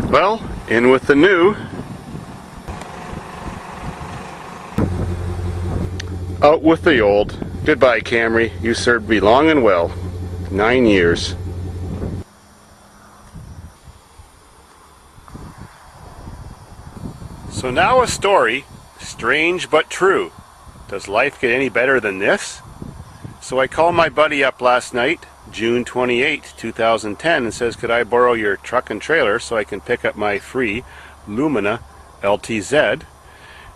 Well, in with the new, out with the old. Goodbye, Camry. You served me long and well. 9 years. So now a story, strange but true. Does life get any better than this? So I called my buddy up last night, June 28, 2010, and says, could I borrow your truck and trailer so I can pick up my free Lumina LTZ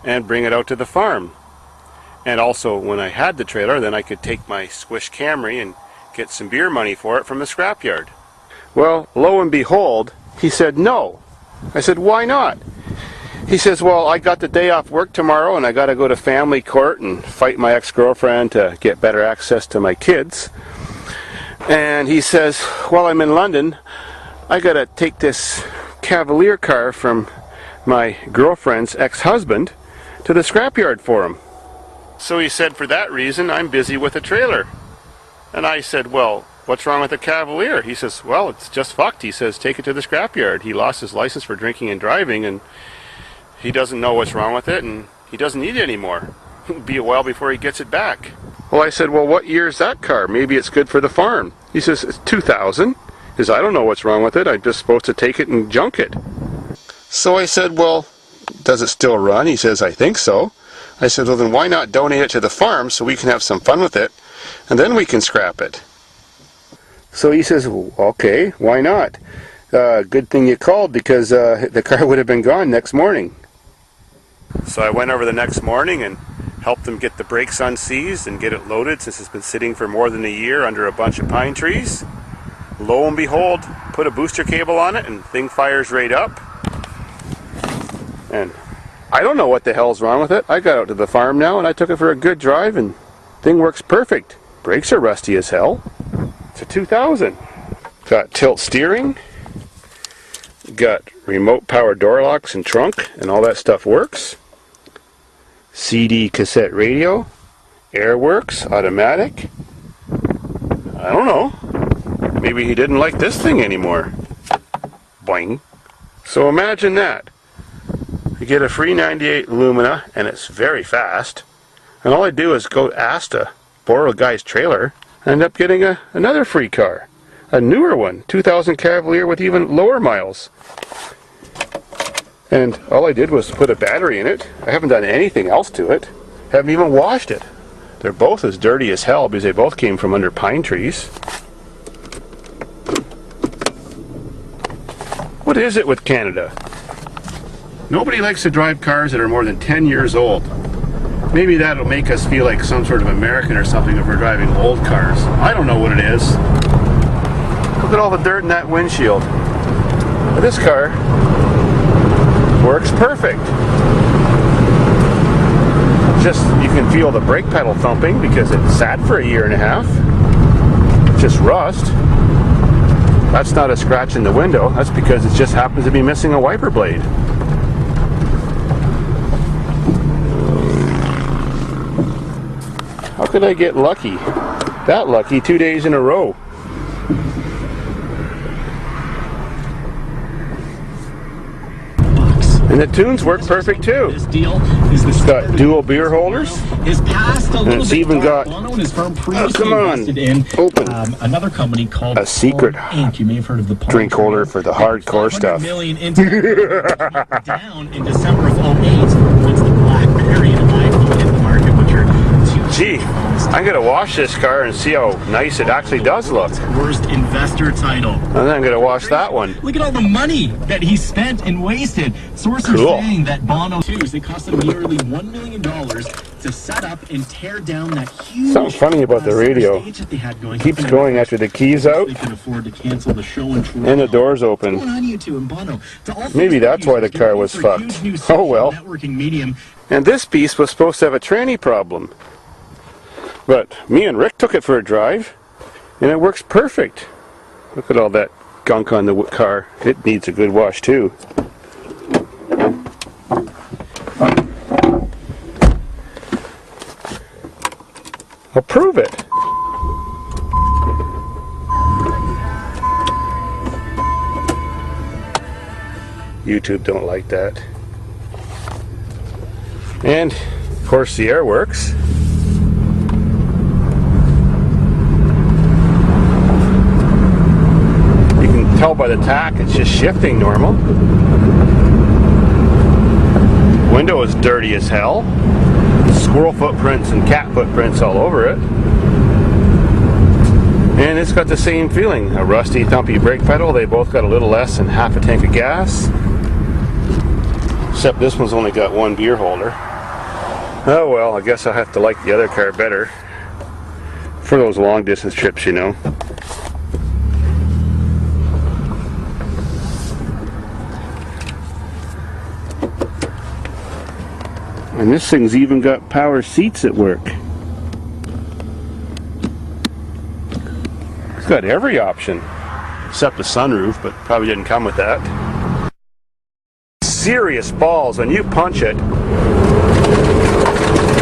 and bring it out to the farm? And also, when I had the trailer, then I could take my Squish Camry and get some beer money for it from the scrapyard. Well, lo and behold, he said no. I said, why not? He says, well, I got the day off work tomorrow and I got to go to family court and fight my ex-girlfriend to get better access to my kids. And he says, while I'm in London, I got to take this Cavalier car from my girlfriend's ex-husband to the scrapyard for him. So he said, for that reason, I'm busy with a trailer. And I said, well, what's wrong with the Cavalier? He says, well, it's just fucked. He says, take it to the scrapyard. He lost his license for drinking and driving, and he doesn't know what's wrong with it, and he doesn't need it anymore. It'll be a while before he gets it back. Well, I said, well, what year is that car? Maybe it's good for the farm. He says, it's 2000. He says, I don't know what's wrong with it. I'm just supposed to take it and junk it. So I said, well, does it still run? He says, I think so. I said, well, then why not donate it to the farm so we can have some fun with it, and then we can scrap it. So he says, well, okay, why not? Good thing you called, because the car would have been gone next morning. So I went over the next morning and helped them get the brakes unseized and get it loaded, since it's been sitting for more than a year under a bunch of pine trees. Lo and behold, put a booster cable on it and the thing fires right up. And I don't know what the hell's wrong with it. I got out to the farm now and I took it for a good drive and thing works perfect. Brakes are rusty as hell. It's a 2000. Got tilt steering. Got remote power door locks and trunk, and all that stuff works. CD cassette radio. Air works, automatic. I don't know. Maybe he didn't like this thing anymore. Boing. So imagine that. You get a free 98 Lumina, and it's very fast. And all I do is go ask to borrow a guy's trailer, and end up getting another free car. A newer one, 2000 Cavalier with even lower miles. And all I did was put a battery in it. I haven't done anything else to it. Haven't even washed it. They're both as dirty as hell because they both came from under pine trees. What is it with Canada? Nobody likes to drive cars that are more than 10 years old. Maybe that'll make us feel like some sort of American or something if we're driving old cars. I don't know what it is. Look at all the dirt in that windshield. But this car works perfect. Just, you can feel the brake pedal thumping because it sat for a year and a half. It's just rust. That's not a scratch in the window. That's because it just happens to be missing a wiper blade. How could I get lucky? That lucky 2 days in a row. And the tunes work perfect too. It's got dual beer holders. And it's even got, oh, come on, open, another company called a secret You may have heard of the drink holder for the hardcore stuff. Down in December of 08, once the BlackBerry and iPhone hit the market, which are Gee, I'm going to wash this car and see how nice it actually does look. Worst investor title. And then I'm going to wash that one. Look at all the money that he spent and wasted. Sources are saying that Bono 2s, it cost him nearly $1 million to set up and tear down that huge something funny about the radio. It keeps going after the keys out they can afford to cancel the show in Toronto. and the doors open. Maybe that's why the car was fucked. Oh well. And this piece was supposed to have a tranny problem. But me and Rick took it for a drive, and it works perfect. Look at all that gunk on the car. It needs a good wash too. I'll prove it. YouTube don't like that. And of course the air works. You can tell by the tack it's just shifting normal. Window is dirty as hell. Squirrel footprints and cat footprints all over it. And it's got the same feeling. A rusty, thumpy brake pedal. They both got a little less than half a tank of gas. Except this one's only got one beer holder. Oh well, I guess I'll have to like the other car better. For those long distance trips, you know. And this thing's even got power seats at work. It's got every option. Except the sunroof, but probably didn't come with that. Serious balls, when you punch it,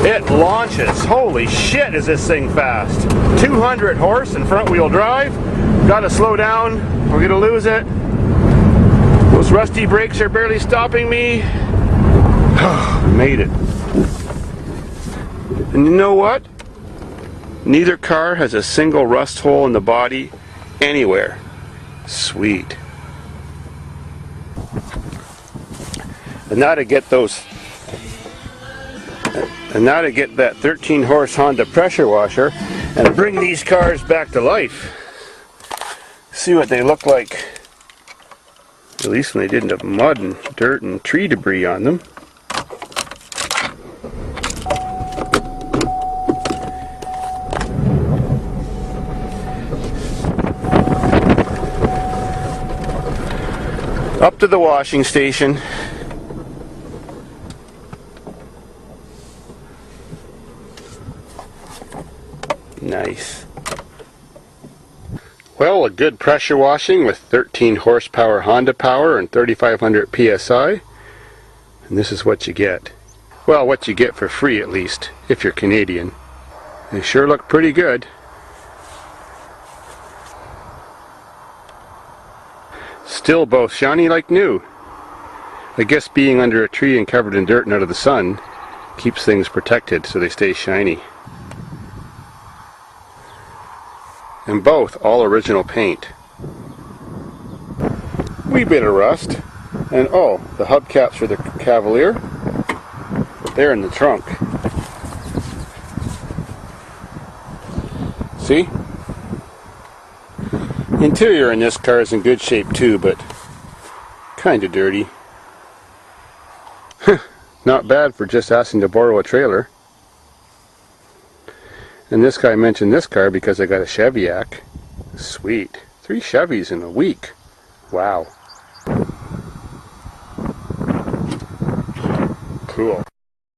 it launches. Holy shit, is this thing fast. 200 horse and front wheel drive. Gotta slow down, we're gonna lose it. Those rusty brakes are barely stopping me. Made it. And you know what? Neither car has a single rust hole in the body anywhere. Sweet. And now to get those, and now to get that 13 horse Honda pressure washer and bring these cars back to life. See what they look like. At least when they didn't have mud and dirt and tree debris on them. Up to the washing station. Nice. Well, a good pressure washing with 13 horsepower Honda power and 3,500 PSI. And this is what you get. Well, what you get for free at least, if you're Canadian. They sure look pretty good. Still both shiny like new. I guess being under a tree and covered in dirt and out of the sun keeps things protected so they stay shiny. And both all original paint. Wee bit of rust. And oh, the hubcaps for the Cavalier, they're in the trunk. See? Interior in this car is in good shape too, but kind of dirty. Not bad for just asking to borrow a trailer. And this guy mentioned this car because I got a Chevyac. Sweet. 3 Chevys in a week. Wow. Cool.